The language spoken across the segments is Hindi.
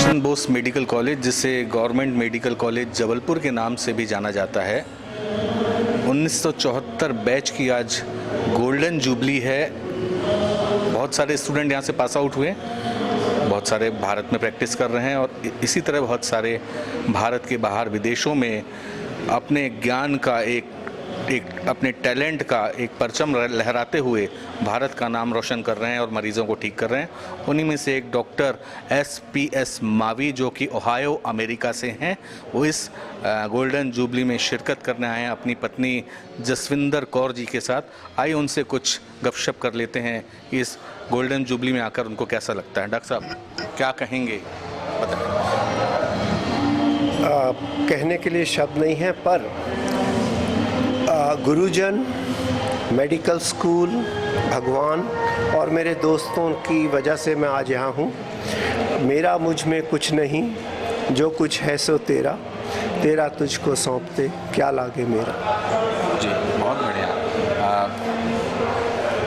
सुभाष बोस मेडिकल कॉलेज, जिसे गवर्नमेंट मेडिकल कॉलेज जबलपुर के नाम से भी जाना जाता है, 1974 बैच की आज गोल्डन जुबली है। बहुत सारे स्टूडेंट यहाँ से पास आउट हुए, बहुत सारे भारत में प्रैक्टिस कर रहे हैं और इसी तरह बहुत सारे भारत के बाहर विदेशों में अपने ज्ञान का एक अपने टैलेंट का एक परचम लहराते हुए भारत का नाम रोशन कर रहे हैं और मरीज़ों को ठीक कर रहे हैं। उन्हीं में से एक डॉक्टर SPS मावी, जो कि ओहायो अमेरिका से हैं, वो इस गोल्डन जुबली में शिरकत करने आए हैं अपनी पत्नी जसविंदर कौर जी के साथ। आइए उनसे कुछ गपशप कर लेते हैं। इस गोल्डन जुबली में आकर उनको कैसा लगता है। डॉक्टर साहब क्या कहेंगे, बताएं। कहने के लिए शब्द नहीं है, पर गुरुजन, मेडिकल स्कूल, भगवान और मेरे दोस्तों की वजह से मैं आज यहाँ हूँ। मेरा मुझ में कुछ नहीं, जो कुछ है सो तेरा, तेरा तुझको सौंपते क्या लागे मेरा। जी, बहुत बढ़िया।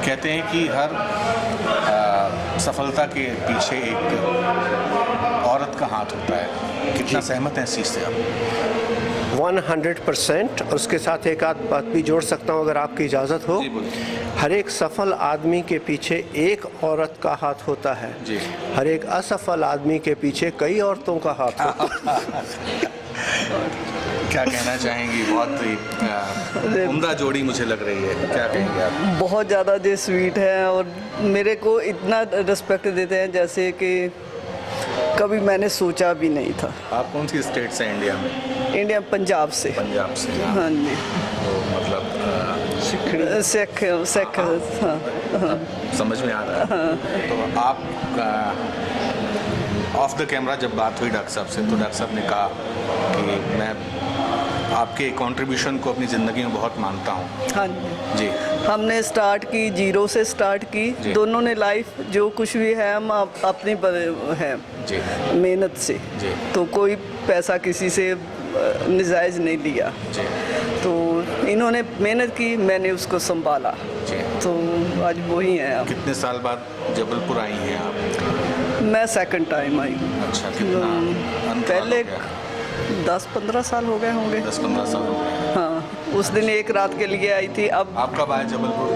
कहते हैं कि हर सफलता के पीछे एक औरत का हाथ होता है। कितना सहमत हैं इस चीज़ से आप? 100%। और उसके साथ एक आध बात भी जोड़ सकता हूँ अगर आपकी इजाज़त हो। हर एक सफल आदमी के पीछे एक औरत का हाथ होता है जी। हर एक असफल आदमी के पीछे कई औरतों का हाथ होता है। क्या कहना चाहेंगी? बहुत ही उम्दा जोड़ी मुझे लग रही है। क्या कहेंगे आप? बहुत ज़्यादा जो स्वीट है और मेरे को इतना रिस्पेक्ट देते हैं जैसे कि कभी मैंने सोचा भी नहीं था। आप कौन सी स्टेट से हैं इंडिया में? इंडिया, पंजाब से। पंजाब से। हाँ जी। तो मतलब सिख हाँ। समझ में आ रहा है। हाँ। तो आप ऑफ द कैमरा जब बात हुई डॉक्टर साहब से, तो डॉक्टर साहब ने कहा कि मैं आपके कंट्रीब्यूशन को अपनी ज़िंदगी में बहुत मानता हूँ। हाँ जी। हमने स्टार्ट की, जीरो से स्टार्ट की। दोनों ने लाइफ जो कुछ भी है हम अपनी है जी, मेहनत से जी। तो कोई पैसा किसी से नजायज़ नहीं लिया जी। तो इन्होंने मेहनत की, मैंने उसको संभाला जी। तो आज वही है। आप कितने साल बाद जबलपुर आई हैं आप? मैं सेकंड टाइम आई। अच्छा, कितना अंतराल पहले हो गया? 10-15 साल हो गए होंगे। 10-15 साल हो गए। हाँ, उस दिन एक रात के लिए आई थी। अब आप कब आए जबलपुर?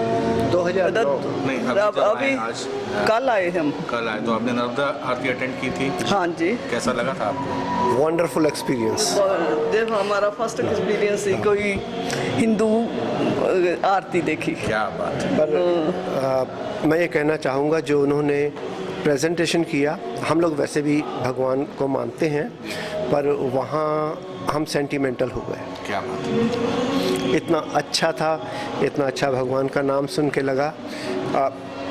2009। नहीं, अभी आज कल आए हम। कल आए। तो आपने नर्मदा आरती अटेंड की थी? हाँ जी। कैसा लगा था आपको? Wonderful experience. जब हमारा फर्स्ट एक्सपीरियंस ही कोई हिंदू आरती देखी। क्या बात है। पर मैं ये कहना चाहूँगा, जो उन्होंने प्रेजेंटेशन किया, हम लोग वैसे भी भगवान को मानते हैं, पर वहाँ हम सेंटिमेंटल हो गए। क्या बात है। इतना अच्छा था, इतना अच्छा भगवान का नाम सुन के लगा।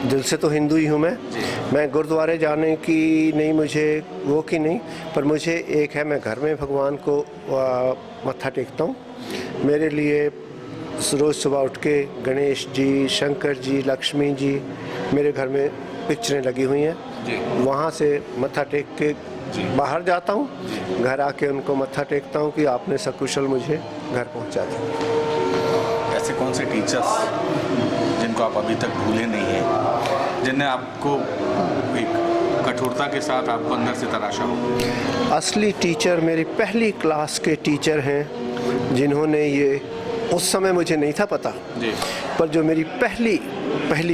दिल से तो हिंदू ही हूँ मैं गुरुद्वारे जाने की नहीं, मुझे वो की नहीं, पर मुझे एक है, मैं घर में भगवान को मत्था टेकता हूँ। मेरे लिए रोज़ सुबह उठ के गणेश जी, शंकर जी, लक्ष्मी जी, मेरे घर में पिक्चरें लगी हुई हैं। वहाँ से मत्था टेक के बाहर जाता हूँ, घर आके उनको मत्था टेकता हूँ कि आपने सकुशल मुझे घर पहुँचा दिया। ऐसे कौन से टीचर्स जिनको आप अभी तक भूले नहीं हैं, जिनने आपको एक कठोरता के साथ आपको अंदर से तराशा हो? असली टीचर मेरी पहली क्लास के टीचर हैं, जिन्होंने ये, उस समय मुझे नहीं था पता जी, पर जो मेरी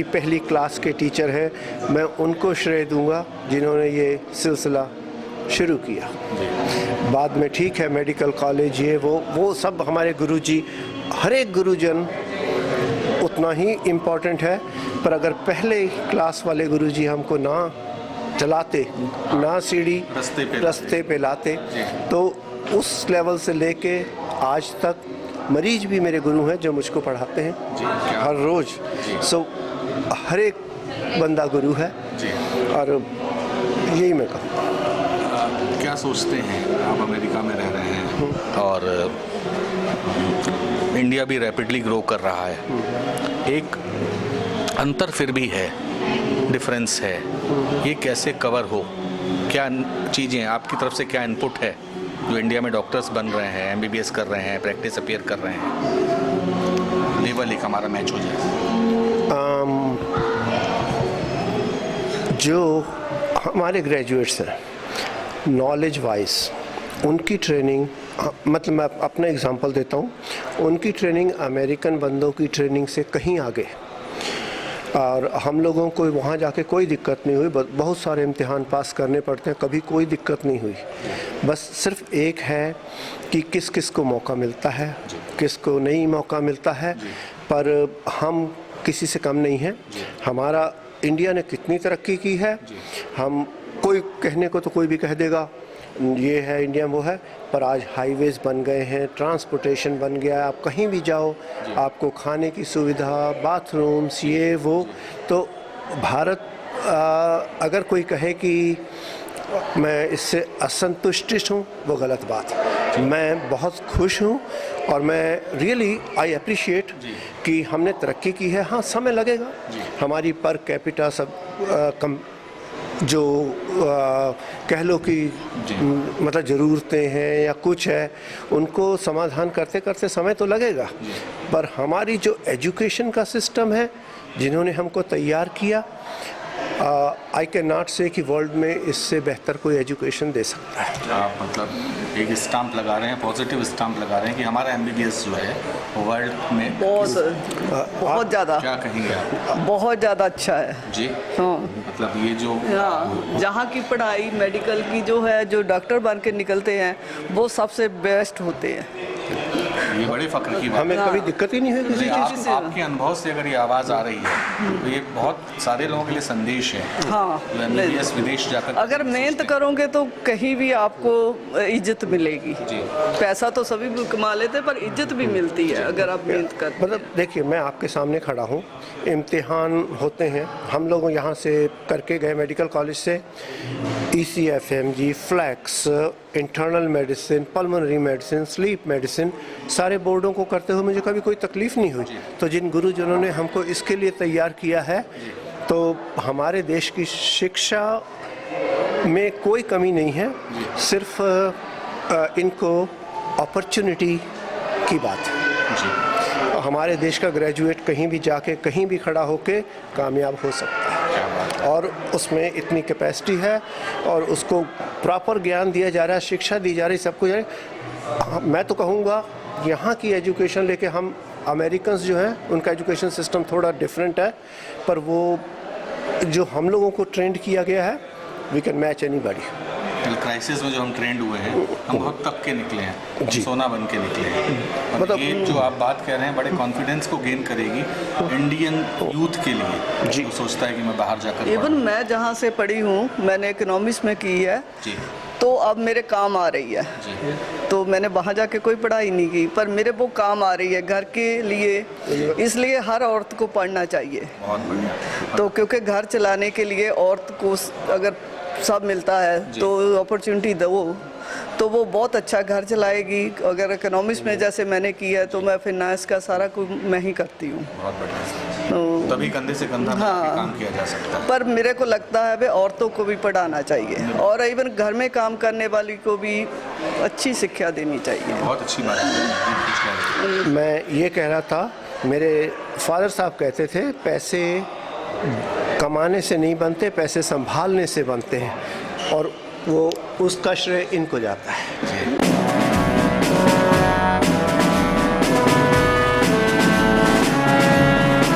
पहली क्लास के टीचर हैं, मैं उनको श्रेय दूंगा जिन्होंने ये सिलसिला शुरू किया। बाद में ठीक है मेडिकल कॉलेज, ये वो सब हमारे गुरुजी, हर एक गुरुजन उतना ही इम्पोर्टेंट है। पर अगर पहले क्लास वाले गुरुजी हमको ना चलाते, ना सीढ़ी रास्ते पे लाते, तो उस लेवल से लेके आज तक मरीज भी मेरे गुरु हैं जो मुझको पढ़ाते हैं हर रोज़। सो हर एक बंदा गुरु है और यही मैं कहूँ। क्या सोचते हैं आप? अमेरिका में रह रहे हैं और इंडिया भी रैपिडली ग्रो कर रहा है, एक अंतर फिर भी है, डिफरेंस है, ये कैसे कवर हो? क्या चीज़ें आपकी तरफ से, क्या इनपुट है जो इंडिया में डॉक्टर्स बन रहे हैं, MBBS कर रहे हैं, प्रैक्टिस अपीयर कर रहे हैं, लेवल एक हमारा मैच हो जाए? जो हमारे ग्रेजुएट्स हैं नॉलेज वाइज उनकी ट्रेनिंग, मतलब मैं अपना एग्जांपल देता हूँ, उनकी ट्रेनिंग अमेरिकन बंदों की ट्रेनिंग से कहीं आगे। और हम लोगों को वहाँ जाके कोई दिक्कत नहीं हुई, बहुत सारे इम्तिहान पास करने पड़ते हैं, कभी कोई दिक्कत नहीं हुई। बस सिर्फ एक है कि किस किस को मौका मिलता है, किस को नहीं मौका मिलता है, पर हम किसी से कम नहीं हैं। हमारा इंडिया ने कितनी तरक्की की है, हम कोई कहने को तो कोई भी कह देगा ये है इंडिया वो है, पर आज हाईवेज बन गए हैं, ट्रांसपोर्टेशन बन गया है, आप कहीं भी जाओ आपको खाने की सुविधा, बाथरूम्स, ये वो। तो भारत अगर कोई कहे कि मैं इससे असंतुष्ट हूँ, वो गलत बात है। मैं बहुत खुश हूँ और मैं रियली आई अप्रिशिएट कि हमने तरक्की की है। हाँ, समय लगेगा, हमारी पर कैपिटा सब कम जो कह लो कि मतलब ज़रूरतें हैं या कुछ है, उनको समाधान करते करते समय तो लगेगा। पर हमारी जो एजुकेशन का सिस्टम है, जिन्होंने हमको तैयार किया, आई कैन नॉट से कि वर्ल्ड में इससे बेहतर कोई एजुकेशन दे सकता है। आप मतलब एक स्टाम्प लगा रहे हैं, पॉजिटिव स्टाम्प लगा रहे हैं कि हमारा MBBS जो है वर्ल्ड में बहुत ज़्यादा, क्या कहेंगे आप? बहुत ज़्यादा अच्छा है जी। हाँ, मतलब ये जो जहाँ की पढ़ाई मेडिकल की जो है, जो डॉक्टर बन के निकलते हैं वो सबसे बेस्ट होते हैं। ये बड़े फख्र की बात हमें है। कभी दिक्कत ही नहीं हुई किसी चीज़ से। आपके अनुभव से अगर ये आवाज़ आ रही है तो ये बहुत सारे लोगों के लिए संदेश है। हाँ, जो MBBS विदेश जाकर अगर मेहनत करोगे तो कहीं भी आपको इज्जत मिलेगी। पैसा तो सभी भी कमा लेते पर इज्जत भी मिलती है अगर आप मेहनत करते। मतलब देखिए, मैं आपके सामने खड़ा हूँ, इम्तिहान होते हैं, हम लोग यहाँ से करके गए मेडिकल कॉलेज से, ECFMG, FLEX, internal medicine, pulmonary medicine, sleep medicine, सारे बोर्डों को करते हुए मुझे कभी कोई तकलीफ़ नहीं हुई। तो जिन गुरुजनों ने हमको इसके लिए तैयार किया है, तो हमारे देश की शिक्षा में कोई कमी नहीं है, सिर्फ इनको अपॉर्चुनिटी की बात है। हमारे देश का ग्रेजुएट कहीं भी जाके कहीं भी खड़ा होके कामयाब हो सकता है, और उसमें इतनी कैपेसिटी है और उसको प्रॉपर ज्ञान दिया जा रहा है, शिक्षा दी जा रही, सब कुछ है। मैं तो कहूँगा यहाँ की एजुकेशन लेके हम अमेरिकन्स जो हैं उनका एजुकेशन सिस्टम थोड़ा डिफरेंट है, पर वो जो हम लोगों को ट्रेंड किया गया है, we can match anybody. Crisis में जो हम ट्रेंड हुए हैं, हम बहुत तक के निकले हैं, जी। सोना बन के निकले हैं। मतलब ये जो आप बात कह रहे हैं बड़े कॉन्फिडेंस को गेन करेगी इंडियन यूथ के लिए, जी। जो सोचता है कि मैं बाहर जाकर इवन मैं जहाँ से पढ़ी हूँ, मैंने इकोनॉमिक्स में की है, जी तो अब मेरे काम आ रही है। जी। तो मैंने वहाँ जाके कोई पढ़ाई नहीं की, पर मेरे वो काम आ रही है घर के लिए, इसलिए हर औरत को पढ़ना चाहिए। बहुत बढ़िया। तो क्योंकि घर चलाने के लिए औरत को अगर सब मिलता है तो अपॉर्चुनिटी दो, तो वो बहुत अच्छा घर चलाएगी। अगर इकोनॉमिक्स में जैसे मैंने किया है, तो मैं फिनांस का सारा कुछ मैं ही करती हूँ। बहुत बढ़िया। तो तभी कंधे से कंधा मिला के काम किया जा सकता है। पर मेरे को लगता है वे औरतों को भी पढ़ाना चाहिए, और इवन घर में काम करने वाली को भी अच्छी शिक्षा देनी चाहिए। बहुत अच्छी बात है। मैं ये कह रहा था, मेरे फादर साहब कहते थे, पैसे कमाने से नहीं बनते, पैसे संभालने से बनते हैं, और वो उसका श्रेय इनको जाता है।